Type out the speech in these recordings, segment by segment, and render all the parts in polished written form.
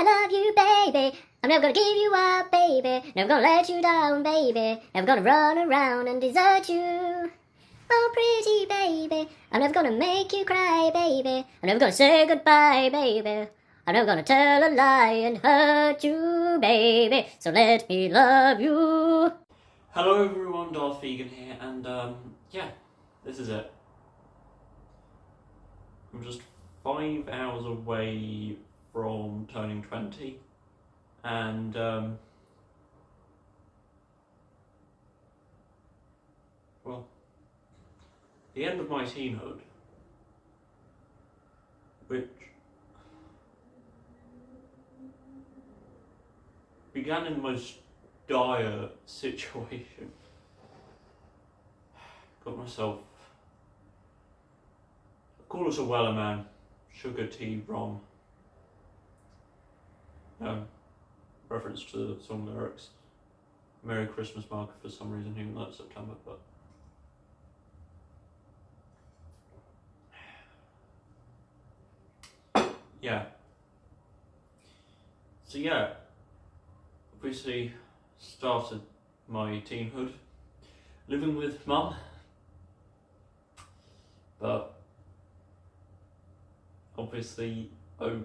I love you, baby. I'm never gonna give you up, baby. Never gonna let you down, baby. Never gonna run around and desert you. Oh, pretty baby. I'm never gonna make you cry, baby. I'm never gonna say goodbye, baby. I'm never gonna tell a lie and hurt you, baby. So let me love you. Hello everyone, Darth Vegan here, and yeah, this is it. I'm just 5 hours away from turning 20, and well, the end of my teenhood, which began in the most dire situation. Got myself call us a Weller man, sugar tea rom. Reference to the song lyrics. Merry Christmas marker for some reason, even though it's September, but yeah. So yeah, obviously started my teenhood living with mum, but obviously it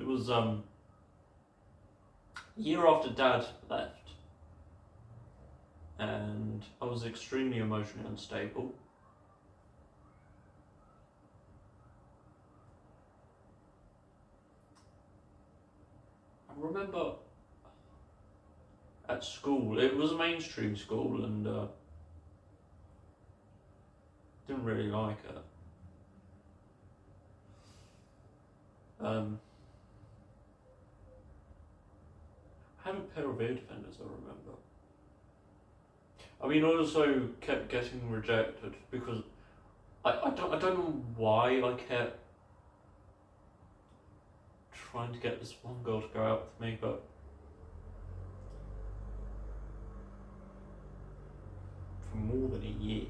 was a year after dad left, and I was extremely emotionally unstable. I remember at school, it was a mainstream school, and didn't really like it. I had a pair of ear defenders, I remember. I mean, I also kept getting rejected because I don't know why I kept trying to get this one girl to go out with me, but for more than a year.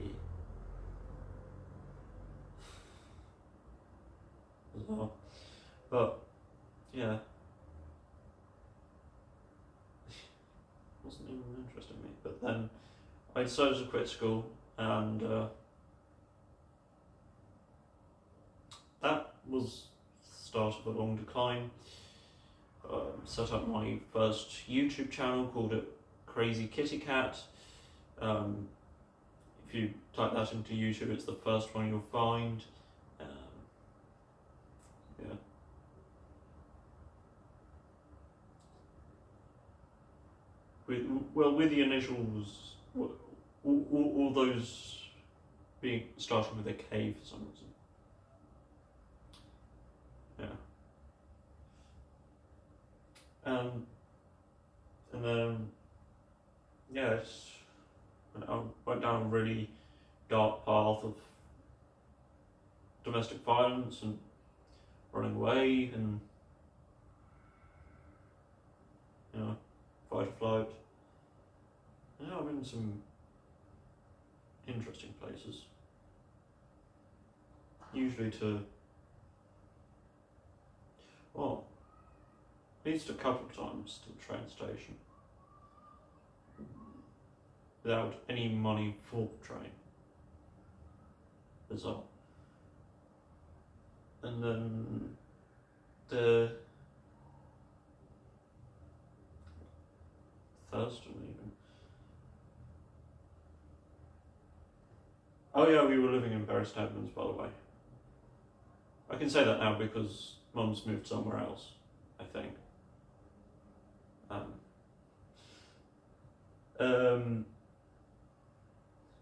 Bizarre. But yeah, wasn't even interested in me. But then I decided to quit school, and that was the start of a long decline. Set up my first YouTube channel, called it Crazy Kitty Cat. If you type that into YouTube, it's the first one you'll find. Yeah. With the initials, all those being starting with a K for some reason. Yeah. And then yeah, I went down a really dark path of domestic violence and running away and fight or flight. Yeah, I've been in some interesting places. Usually to, well, at least a couple of times to the train station without any money for the train. Bizarre. And then the Thurston even. Oh yeah, we were living in Bury St Edmunds, by the way. I can say that now because Mum's moved somewhere else, I think.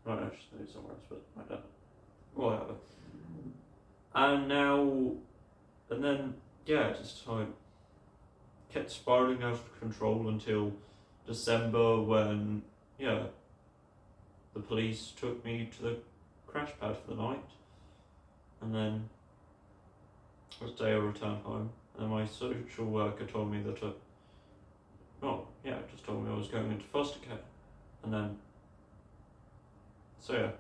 Right, I just moved somewhere else, but I don't. Whatever. And then, yeah, just like kept spiraling out of control until December, when, yeah, the police took me to the crash pad for the night, and then the day I returned home, and my social worker told me that just told me I was going into foster care, and then, so yeah,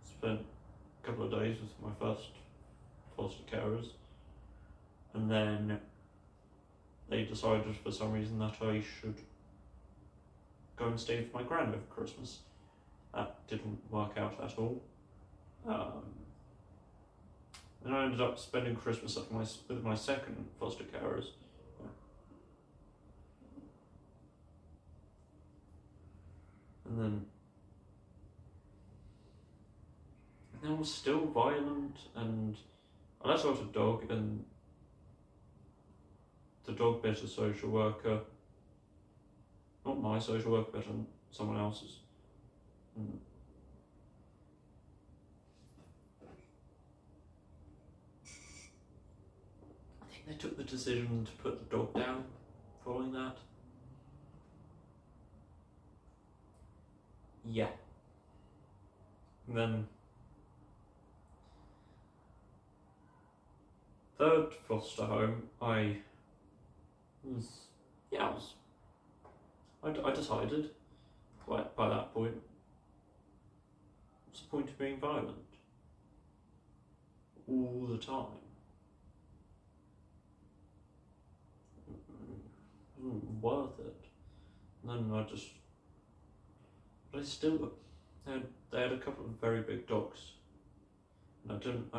spent a couple of days with my first foster carers, and then they decided for some reason that I should go and stay with my gran over Christmas. That didn't work out at all. And I ended up spending Christmas with my second foster carers. And then they were still violent, and I let out a dog, and the dog bit a social worker. Not my social worker, but someone else's. And I think they took the decision to put the dog down following that. Yeah. And then third foster home, I decided by that point, what's the point of being violent all the time? It wasn't worth it. And then they had a couple of very big dogs, and I didn't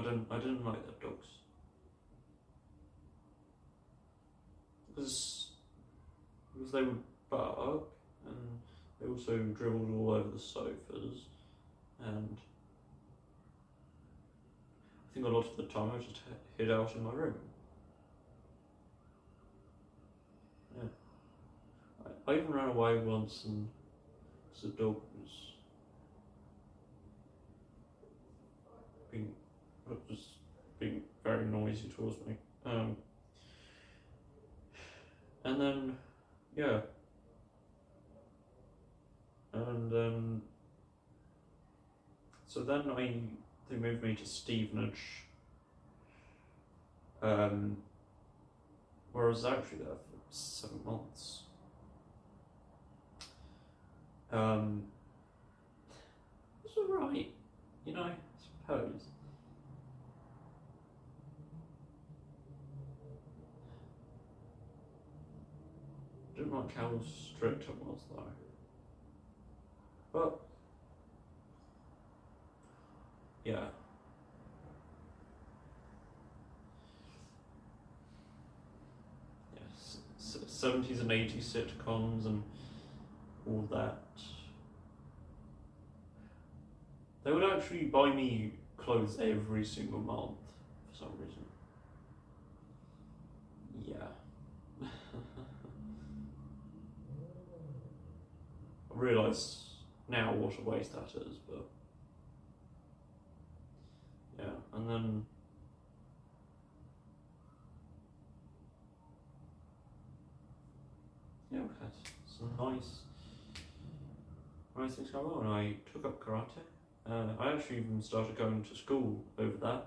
like their dogs because they would bark, and they also dribbled all over the sofas, and I think a lot of the time I just hid out in my room. Yeah. I even ran away once, and the dog was being very noisy towards me. And then, yeah. And so then they moved me to Stevenage, where I was actually there for 7 months. It's alright, I suppose. Didn't like how strict it was though. But yeah. Yes, 70s and 80s sitcoms and all that. They would actually buy me clothes every single month for some reason. Yeah. I realise now what a waste that is, but yeah, and then we had some nice things going on. I took up karate. I actually even started going to school over that.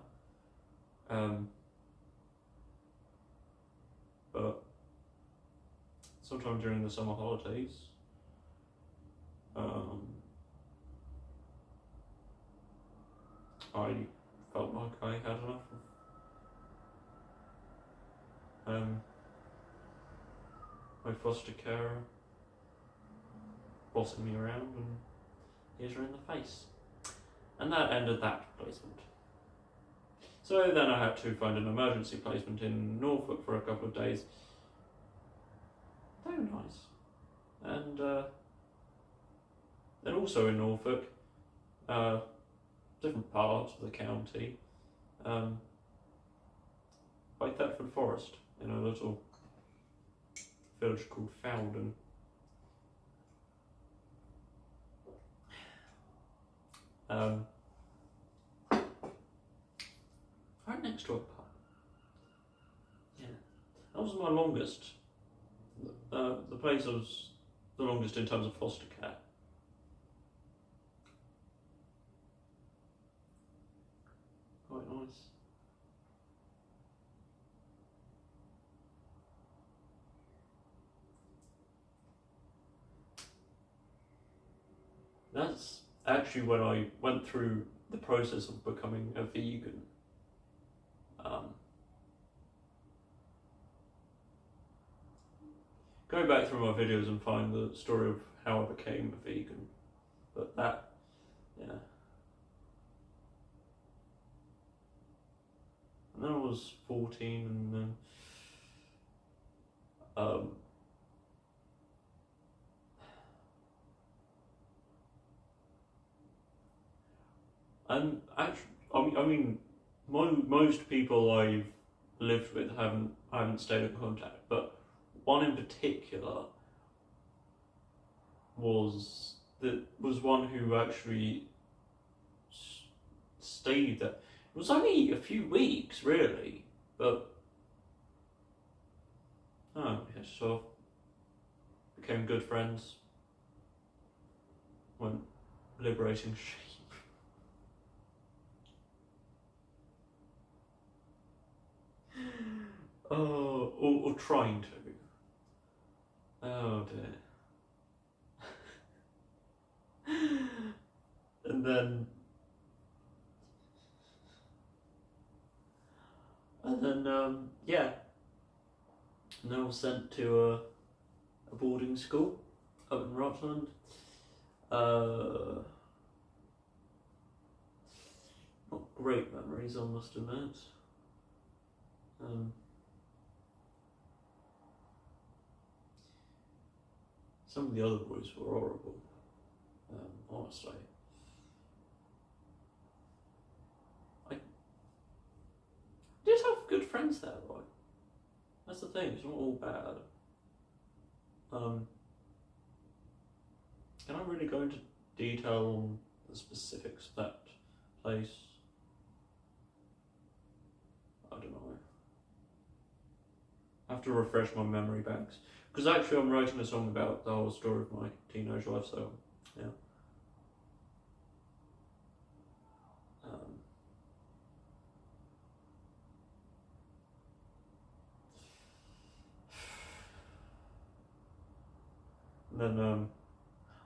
But sometime during the summer holidays, I felt like I had enough of my foster carer bossing me around and hit her in the face. And that ended that placement. So then I had to find an emergency placement in Norfolk for a couple of days. They were nice. And then also in Norfolk, different parts of the county, by Thetford Forest, in a little village called Fowden. Right next to a pub. Yeah, that was my longest. The place was the longest in terms of foster care. Quite nice. That's actually when I went through the process of becoming a vegan. go back through my videos and find the story of how I became a vegan. But that, yeah. And then I was 14, and then and actually, I mean, most people I've lived with I haven't stayed in contact, but one in particular was one who actually stayed there. It was only a few weeks, really, but yeah, so became good friends. Went liberating sheep. Oh, or trying to. Oh dear. And then yeah. And then I was sent to a boarding school up in Rutland. Not great memories, I must admit. Some of the other boys were horrible, honestly. I did have good friends there, though. That's the thing, it's not all bad. Can I really go into detail on the specifics of that place? I don't know. I have to refresh my memory banks. Because actually I'm writing a song about the whole story of my teenage life, so yeah.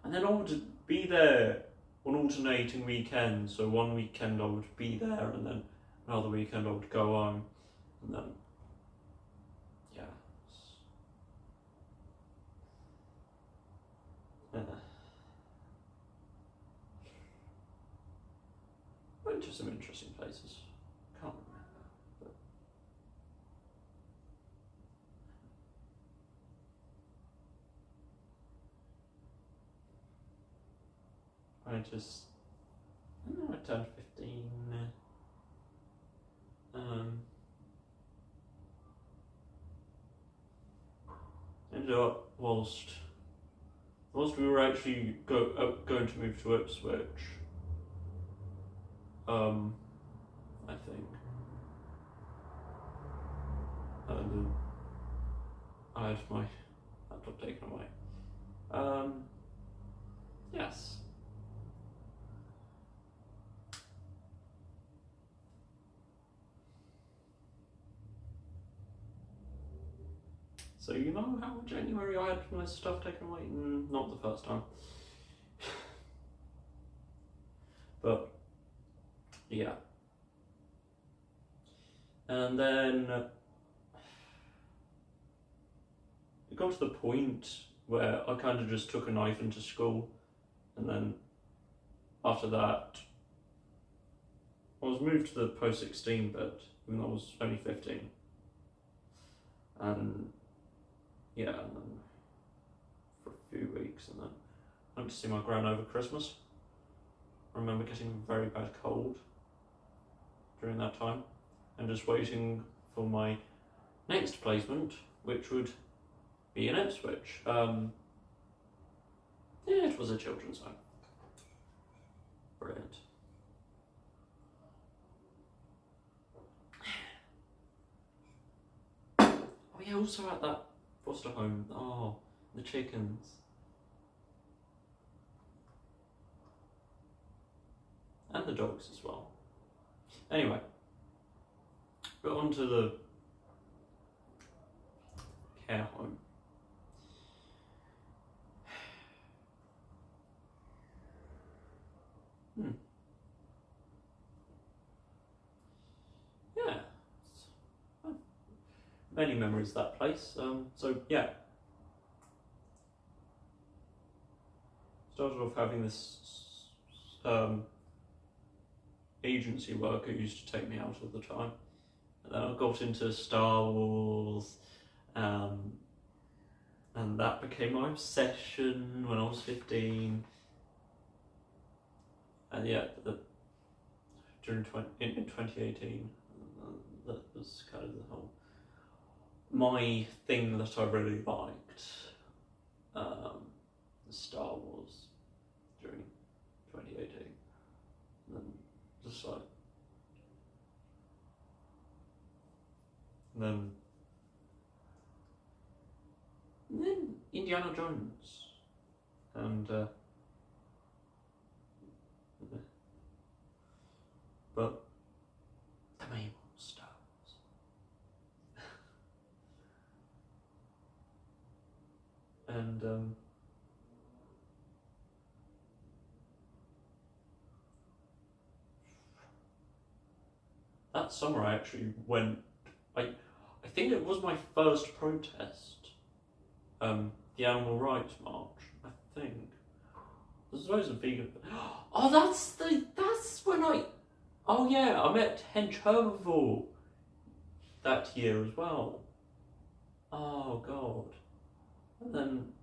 And then I would be there on alternating weekends. So one weekend I would be there, and then another weekend I would go home, and then yeah. Went to some interesting places. Can't remember. But I don't know, I turned 15. Ended up whilst we were actually going to move to Ipswich. I think. And I had my laptop taken away. Yes. So you know how January I had my stuff taken away? Not the first time. But yeah. And then it got to the point where I kind of just took a knife into school, and then after that I was moved to the post-16 bit, even though I was only 15. And yeah, and then for a few weeks, and then I went to see my gran over Christmas. I remember getting a very bad cold during that time, and just waiting for my next placement, which would be in Ipswich. Yeah, it was a children's home. Brilliant. Oh yeah, also at that foster home, oh, the chickens. And the dogs as well. Anyway, but on to the care home. Yeah, many memories of that place. So yeah, started off having this agency work who used to take me out all the time. And then I got into Star Wars, and that became my obsession when I was 15. And yeah, in 2018, that was kind of the whole my thing that I really liked. Star Wars during 2018, and then just like, and then Indiana Jones, and but the main one was Star Wars. And that summer I actually went, I think it was my first protest, the Animal Rights March, I think. There's loads of vegan. Oh, that's when oh yeah, I met Hench Herbivore that year as well. Oh god. And then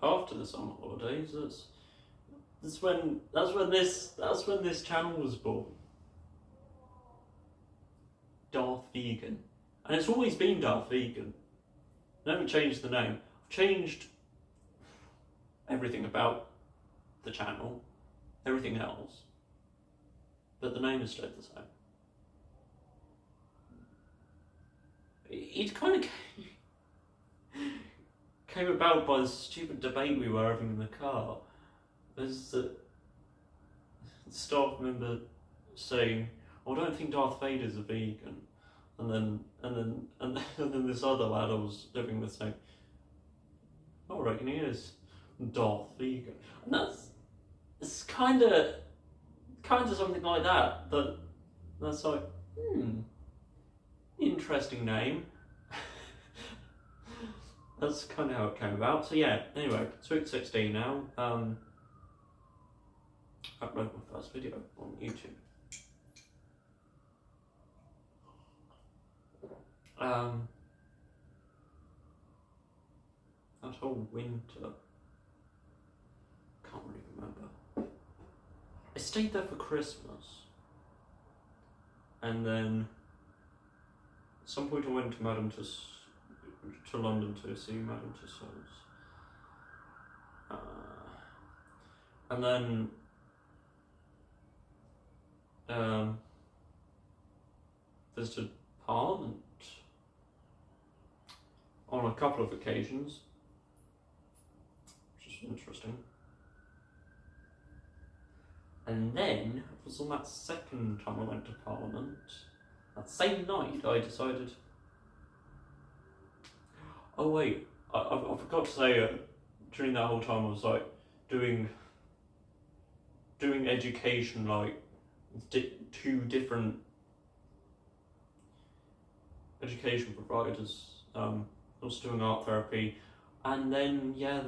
after the summer holidays, that's when this channel was born. Darth Vegan. And it's always been Darth Vegan. I haven't changed the name. I've changed everything about the channel, everything else, but the name has stayed the same. It kind of came about by the stupid debate we were having in the car. There's the staff member saying, "Oh, I don't think Darth Vader's a vegan," and then this other lad I was living with saying, "Oh, I reckon he is Darth Vegan," and it's kind of something like that. That's like, interesting name. That's kind of how it came about. So yeah, anyway, Sweet 16 now. I uploaded my first video on YouTube. That whole winter, can't really remember. I stayed there for Christmas, and then at some point I went to London to see Madame Tussauds, and then visited Parliament on a couple of occasions, which is interesting. And then it was on that second time I went to Parliament, that same night I decided, oh wait, I forgot to say, during that whole time I was like doing education, like two different education providers. I was doing art therapy, and then yeah,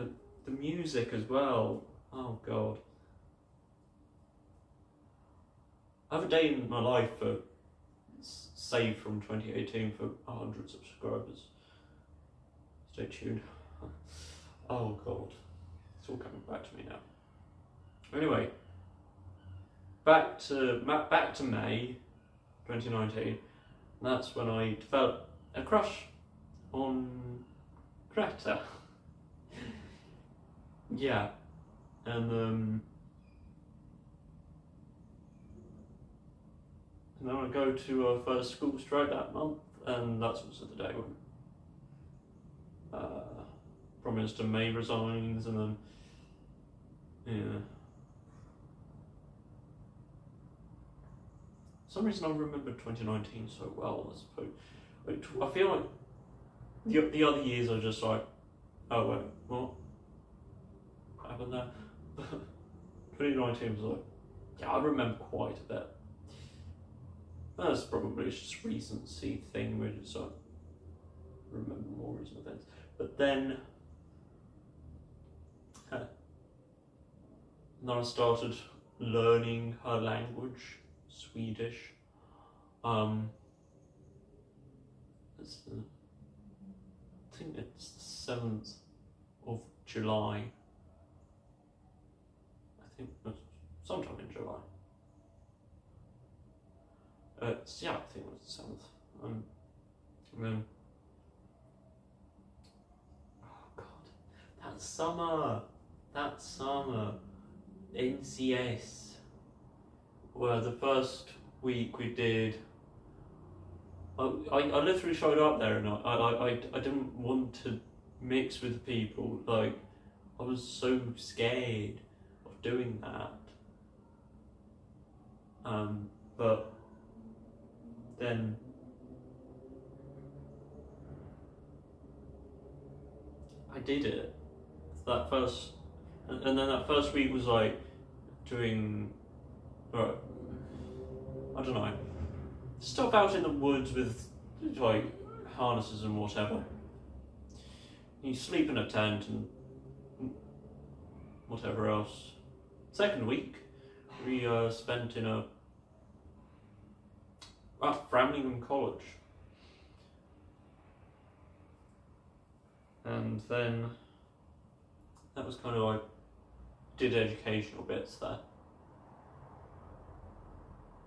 the music as well. Oh god, I have a day in my life for saved from 2018 for 100 subscribers. Stay tuned. Oh god, it's all coming back to me now. Anyway, back to May 2019. That's when I developed a crush on Greta. Yeah, and then I go to our first school strike that month, and that's also the day when Prime Minister May resigns, and then yeah. For some reason I remember 2019 so well, I suppose. I feel like the other years are just like, oh wait, what happened there? 2019 was like, yeah, I remember quite a bit. That's probably just a recency thing, really, so I remember more recent events. But then I started learning her language, Swedish. I think it's the 7th of July. I think that's sometime in July. Yeah, I think it was the 7th. And then, oh god, that summer, NCS, where the first week we did, I literally showed up there and I didn't want to mix with people, like, I was so scared of doing that. But then I did it. That first, and then that first week was like doing, I don't know, stuff out in the woods with like harnesses and whatever. You sleep in a tent and whatever else. Second week, we spent in Framingham College. And then that was kind of like, did educational bits there.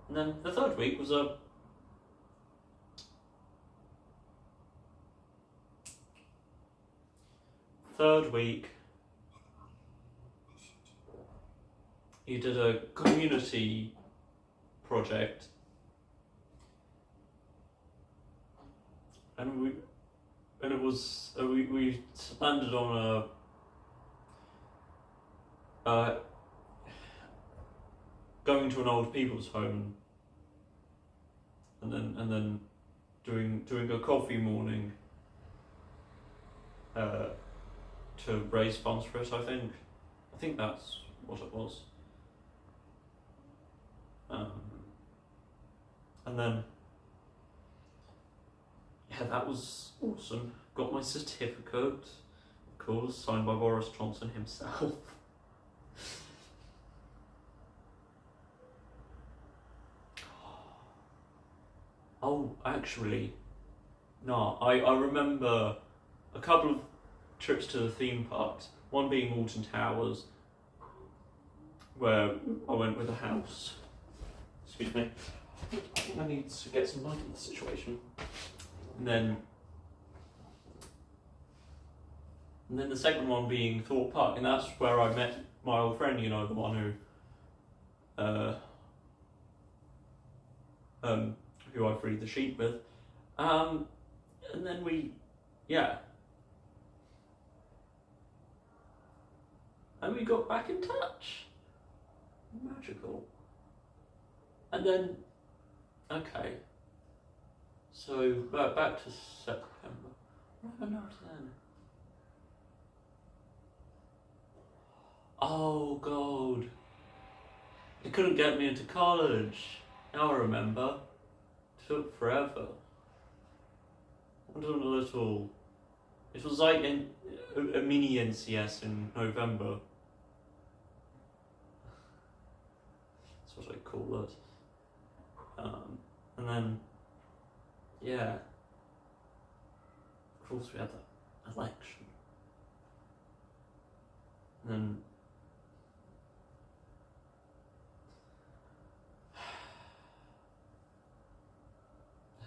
And then the third week was you did a community project, and we landed on going to an old people's home, and then doing a coffee morning to raise funds for it. I think that's what it was. And then, yeah, that was awesome. Got my certificate, of course, signed by Boris Johnson himself. Oh, actually, no, I remember a couple of trips to the theme parks, one being Alton Towers, where I went with a house. Excuse me. I think I need to get some light in the situation. And then the second one being Thorpe Park, and that's where I met my old friend, you know, the one who I freed the sheep with. And then and we got back in touch. Magical. And then, okay, so back to September. What have I noticed then? Oh god, they couldn't get me into college. Now I remember. It took forever. I'm doing a little. It was like a mini NCS in November. That's what I call it. And then, yeah, of course we had that election. And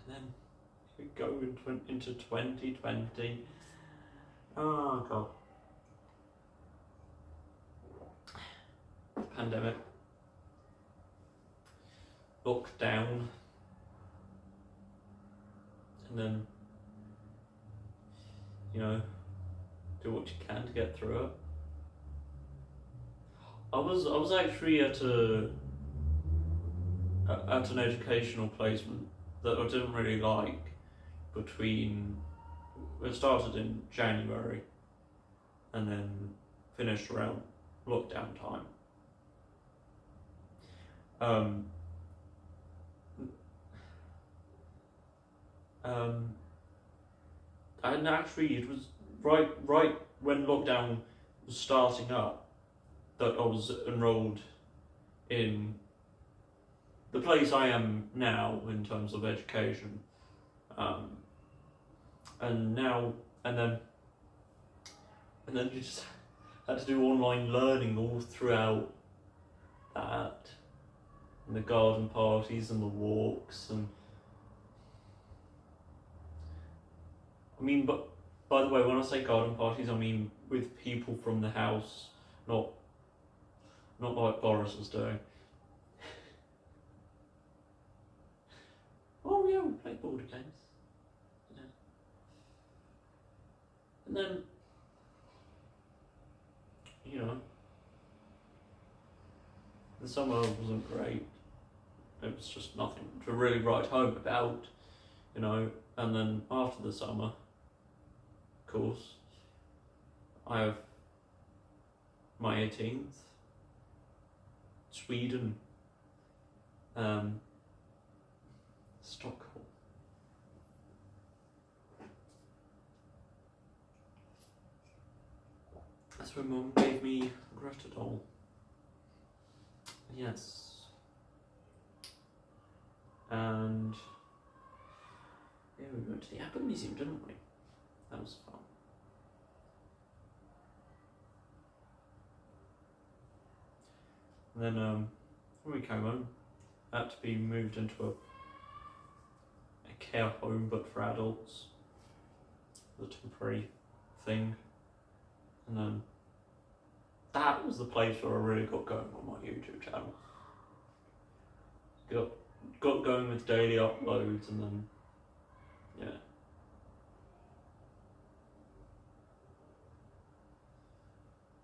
then we go into 2020. Oh god. Pandemic. Lockdown. And then, you know, do what you can to get through it. I was actually at an educational placement that I didn't really like. It started in January and then finished around lockdown time. Um, and actually, it was right when lockdown was starting up that I was enrolled in the place I am now in terms of education. And now and then you just had to do online learning all throughout that, and the garden parties and the walks, and I mean, but by the way, when I say garden parties, I mean with people from the house, not like Boris was doing. Oh yeah, we play board games. Yeah. And then, you know, the summer wasn't great. It was just nothing to really write home about, you know. And then after the summer, of course, I have my 18th, Sweden, Stockholm. That's when Mum gave me Greta doll. Yes. And yeah, we went to the Apple Museum, didn't we? That was fun. And then when we came home, I had to be moved into a care home, but for adults, the temporary thing. And then that was the place where I really got going on my YouTube channel. Got going with daily uploads, and then yeah.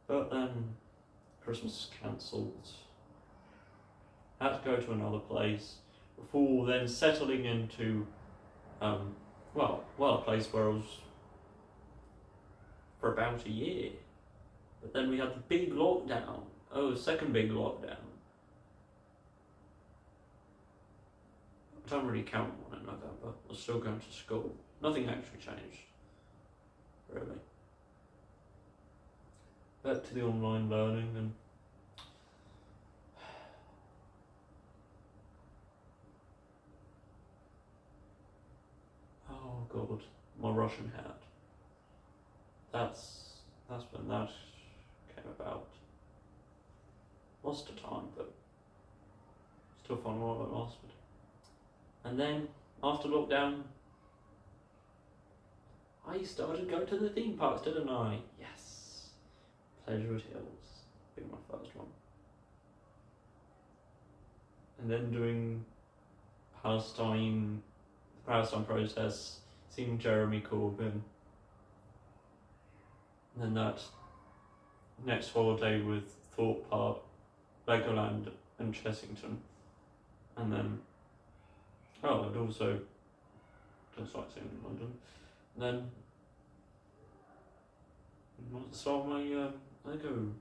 But then Christmas was cancelled. Had to go to another place before then settling into a place where I was for about a year. But then we had the big lockdown. Oh, second big lockdown. I don't really count one in November. I was still going to school. Nothing actually changed, really. Back to the online learning, and oh god, my Russian hat. That's when that came about. Lost the time, but still fun while it lasted. And then after lockdown, I started going to the theme parks, didn't I? Yes. Pleasurewood Hills being my first one. And then doing Palestine protests, seeing Jeremy Corbyn. And then that next holiday with Thorpe Park, Legoland and Chessington. And then, I'd also done sightseeing in London. And then, start my Lego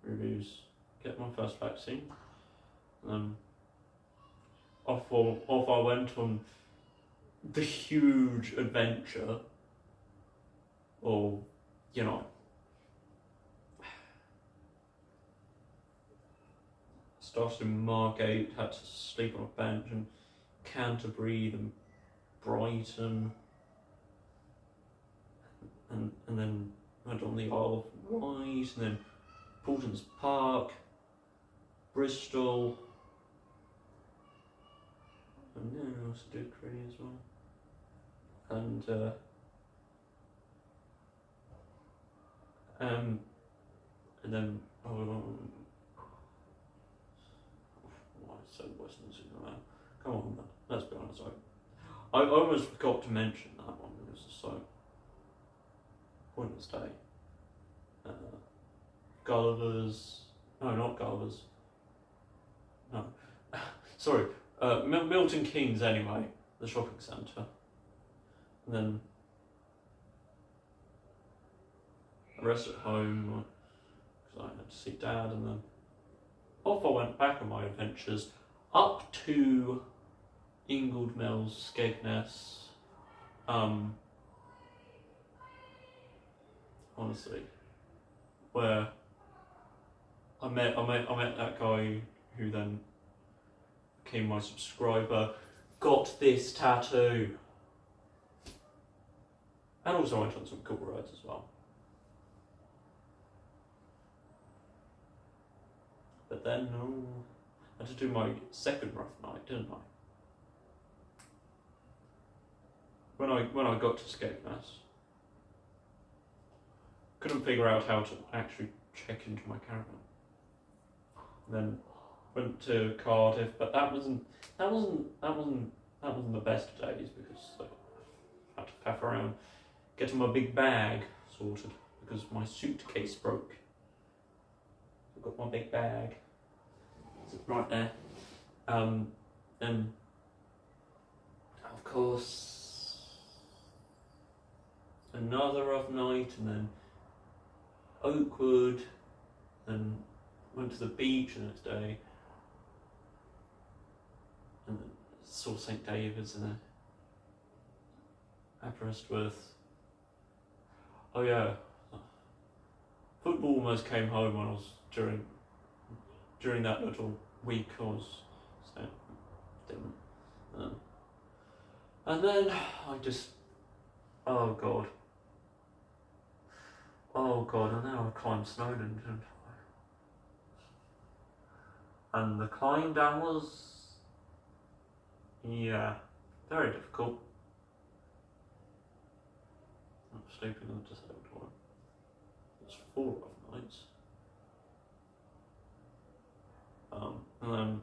reviews, get my first vaccine. And then off I went on the huge adventure of, you know, started in Margate, had to sleep on a bench, and Canterbury, then Brighton, and then went on the Isle of Wight, and then Paultons Park, Bristol, and then I also did Cray as well, and then why so Western Superman? Come on, let's be honest. I almost forgot to mention that one because it's so pointless day. Gulliver's, no, not Gulliver's. No, sorry, Milton Keynes anyway, the shopping centre, and then Rest at Home, because I had to see Dad, and then off I went back on my adventures up to Ingold Mills, Skegness. Honestly, where I met that guy who then became my subscriber, got this tattoo, and also went on some cool rides as well. But then, I had to do my second rough night, didn't I? When I got to Skegness, couldn't figure out how to actually check into my caravan. And then went to Cardiff, but that wasn't the best of days, because I had to faff around getting my big bag sorted because my suitcase broke. I've got my big bag. It's right there. And of course another rough night, and then Oakwood, and went to the beach the next day, and saw St David's and Aberystwyth. Oh yeah, football almost came home when I was during that little week I was so didn't. And then I just, oh god, and now I climbed Snowdon, didn't I? And the climb down was, yeah, very difficult. I'm sleeping on the disabled one. It's 4 rough nights. And then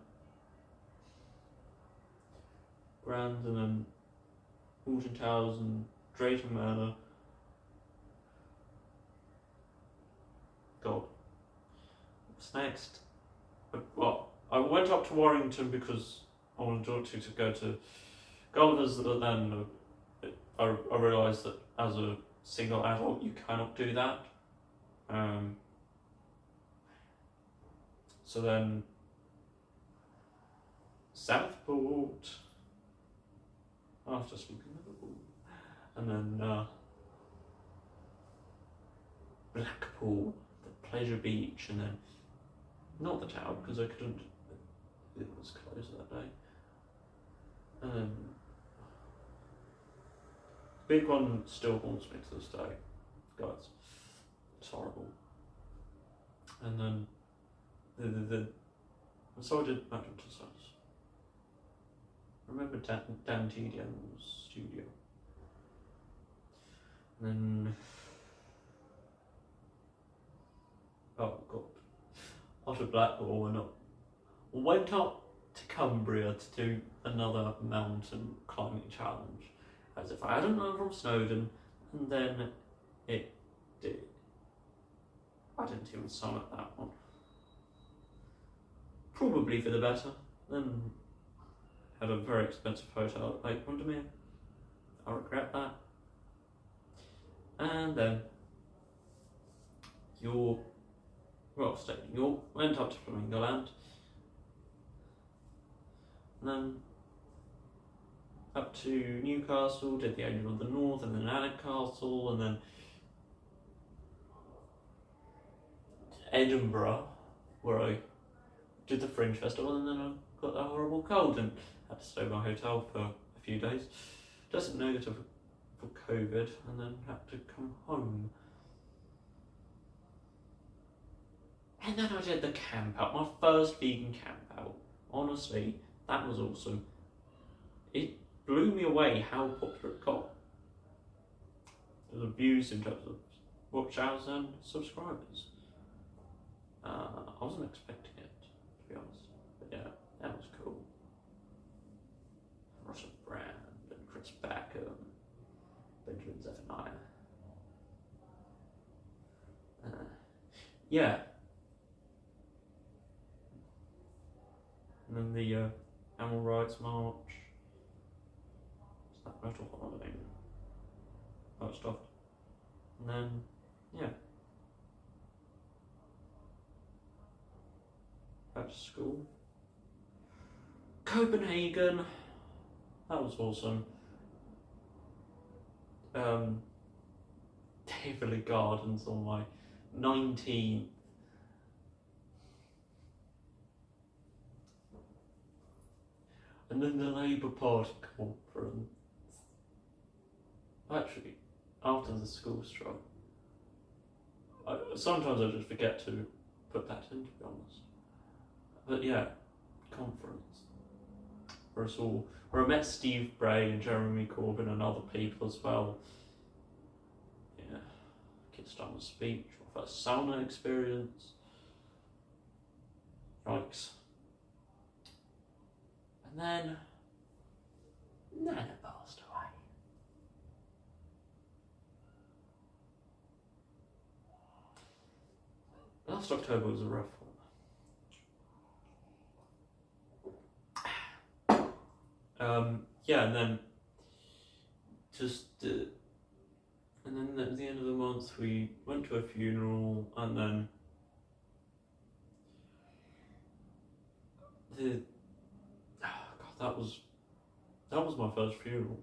Grand, and then Alton Towers and Drayton Manor. God. What's next? Well, I went up to Warrington because I wanted to go to Gulliver's, but then I realised that as a single adult you cannot do that. So then Southport, after sleeping Liverpool, and then Blackpool, the Pleasure Beach, and then not the Tower because I couldn't, it was closed that day. And then the big one still haunts me to this day, guys, it's horrible. And then so I did Magic Tussauds. Remember Dan TDM's studio. And then, oh god, after Blackpool we went up to Cumbria to do another mountain climbing challenge, as if I hadn't known from Snowdon, and then it did. I didn't even summit that one. Probably for the better. Then had a very expensive hotel at Lake Windermere. I regret that. And then York, well, stayed in York, went up to Flamingo Land, and then up to Newcastle, did the Angel of the North, and then Alnwick Castle, and then Edinburgh, where I did the Fringe Festival, and then I got that horrible cold and had to stay in my hotel for a few days. Tested negative for COVID, and then had to come home. And then I did the camp out, my first vegan camp out. Honestly, that was awesome. It blew me away how popular it got. It was abused in terms of watch hours and subscribers. I wasn't expecting it, to be honest, but yeah, that was cool. Russell Brand and Chris Backham, Benjamin Zephaniah. Yeah. And then the Animal Rights March. It's that metal holiday. That stuff. And then, yeah. to school. Copenhagen, that was awesome. Tivoli Gardens on my 19th. And then the Labour Party conference. Actually, after the school strike. Sometimes I just forget to put that in, to be honest. But yeah, conference. For us all. Where I met Steve Bray and Jeremy Corbyn and other people as well. Yeah, kids done a speech, my first sauna experience. Yikes. And then Nana passed away. Last October was a rough one. Yeah, and then and then at the end of the month we went to a funeral, and then that was my first funeral.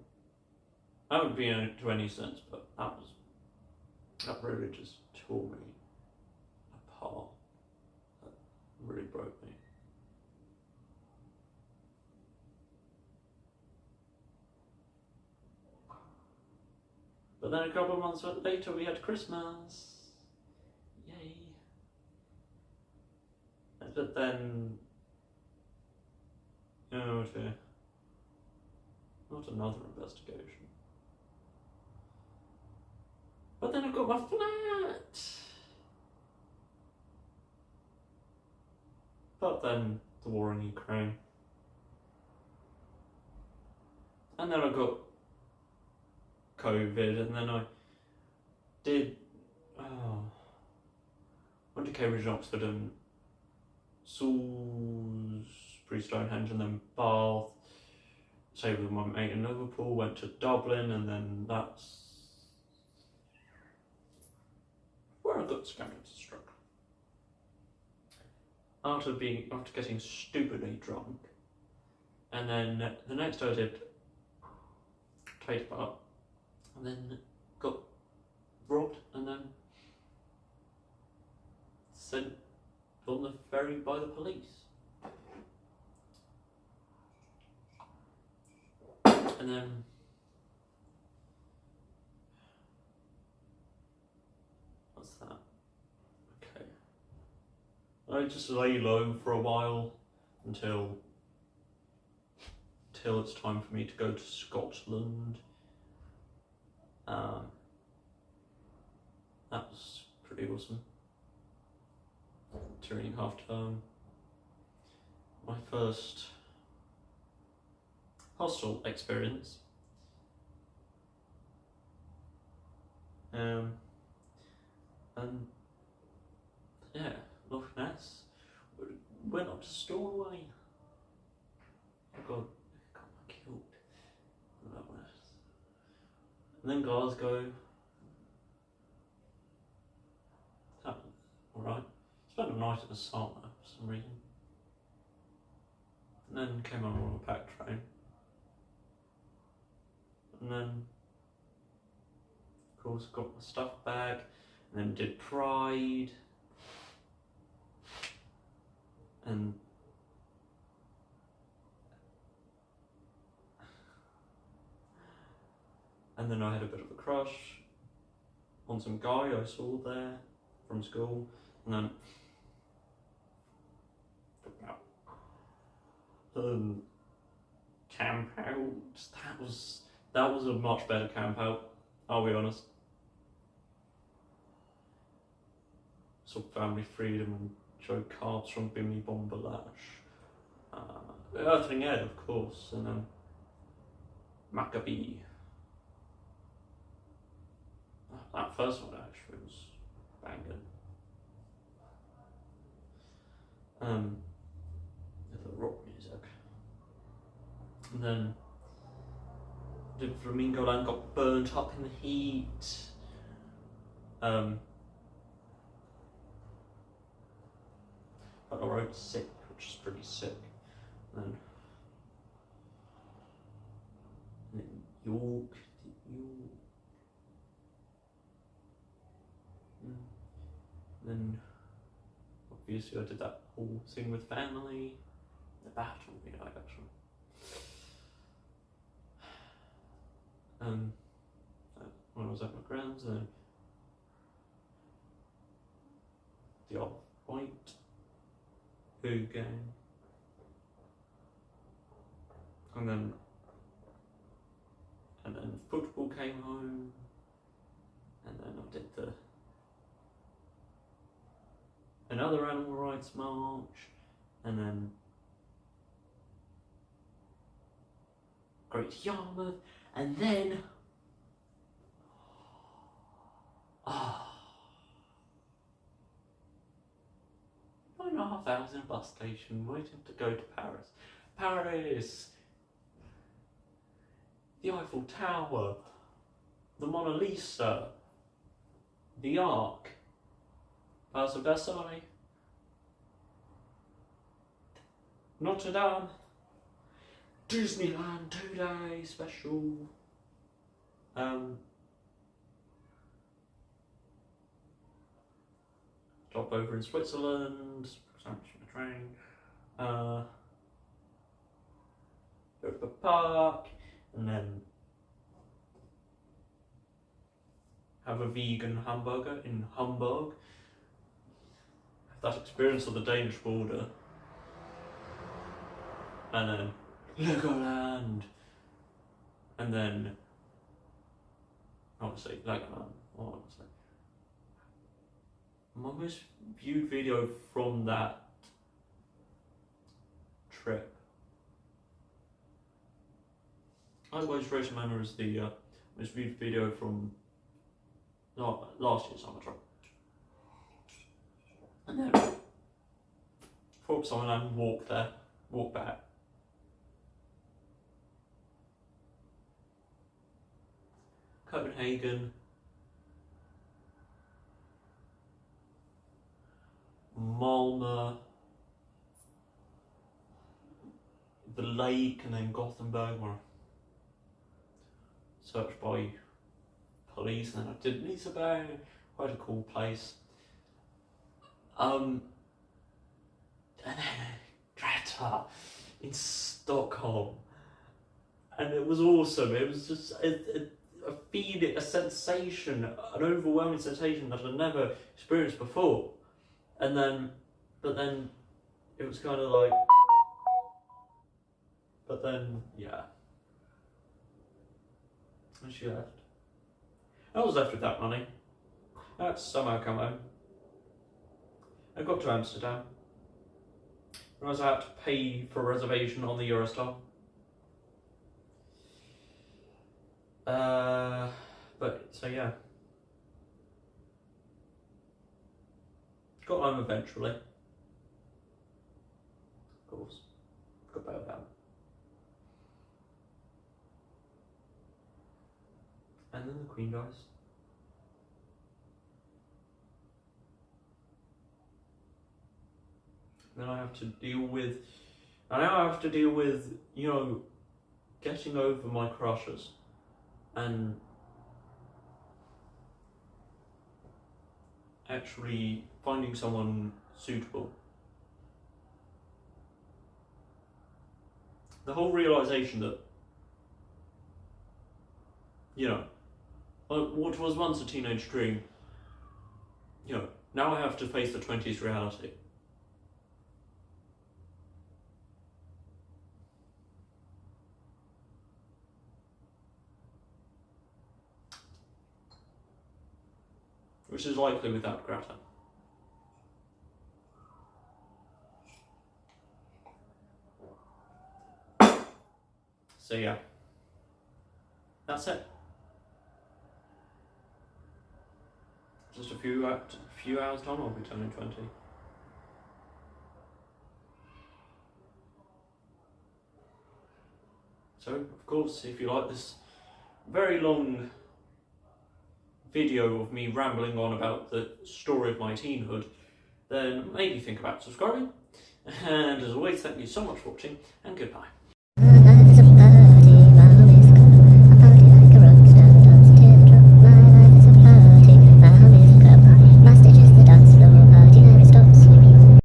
I haven't been to any since, but that really just tore me apart. That really broke me. But then a couple of months later we had Christmas. Yay. But then, oh dear, not another investigation. But then I got my flat. But then the war in Ukraine. And then I got COVID, and then I went to Cambridge and Oxford and Salisbury, Stonehenge, and then Bath. Stayed with my mate in Liverpool, went to Dublin, and then that's where I got scammed into stroke. After getting stupidly drunk, and then the next day I did Tate Bar, and then got robbed, and then sent on the ferry by the police. And then what's that? Okay. I just lay low for a while until it's time for me to go to Scotland. That was pretty awesome. During half term, my first hostel experience. And yeah, Loch Ness. Went up to Stornoway. I got killed. And then Glasgow. That was alright. Spent a night at the sauna for some reason. And then came on a pack train. And then, of course, got my stuff back. And then did Pride. And then I had a bit of a crush on some guy I saw there from school, and then camp out. That was a much better camp out, I'll be honest. Saw Family Freedom and showed cards from Bimini Bombalash. Earthling Ed, of course, and then Maccabee. That first one actually was banging. The rock music. And then did Flamingo Land, got burnt up in the heat. But I wrote sick, which which is pretty sick. And then York. Then obviously I did that whole thing with family, the battle, actually. When I was at my grand's, then the Off-White, Who Gang, and then football came home, and then I did another animal rights march, and then Great Yarmouth, and then 9.5 hours in a bus station waiting to go to Paris. Paris! The Eiffel Tower, the Mona Lisa, the Arc, Palace of Versailles, Notre Dame, Disneyland 2-day special, stop over in Switzerland, catching a train, go to the park, and then have a vegan hamburger in Hamburg, have that experience of the Danish border, and then Legoland, and then I want to say Legoland, what want to say? My most viewed video from that trip, I always raise manner as the most viewed video from last year's summer trip. And then Thorpe Summerland, walk there, walk back. Copenhagen, Malmö, the lake, and then Gothenburg, where I searched by police, and then I did Liseberg, quite a cool place. And then Greta in Stockholm, and it was awesome. It was just a feeling, a sensation, an overwhelming sensation that I'd never experienced before. But then it was kind of like, yeah. And she left. I was left with that money. I had to somehow come home. I got to Amsterdam. I was out to pay for a reservation on the Eurostar. So yeah. Got home eventually. Of course. Got bailed out. And then the Queen dies. Then I have to deal with, getting over my crushes and actually finding someone suitable. The whole realization that, what was once a teenage dream, now I have to face the 20s reality. Which is likely without Greta. So yeah, that's it. Just a few hours time, I'll be turning 20. So, of course, if you like this very long video of me rambling on about the story of my teenhood, then maybe think about subscribing. And as always, thank you so much for watching, and goodbye.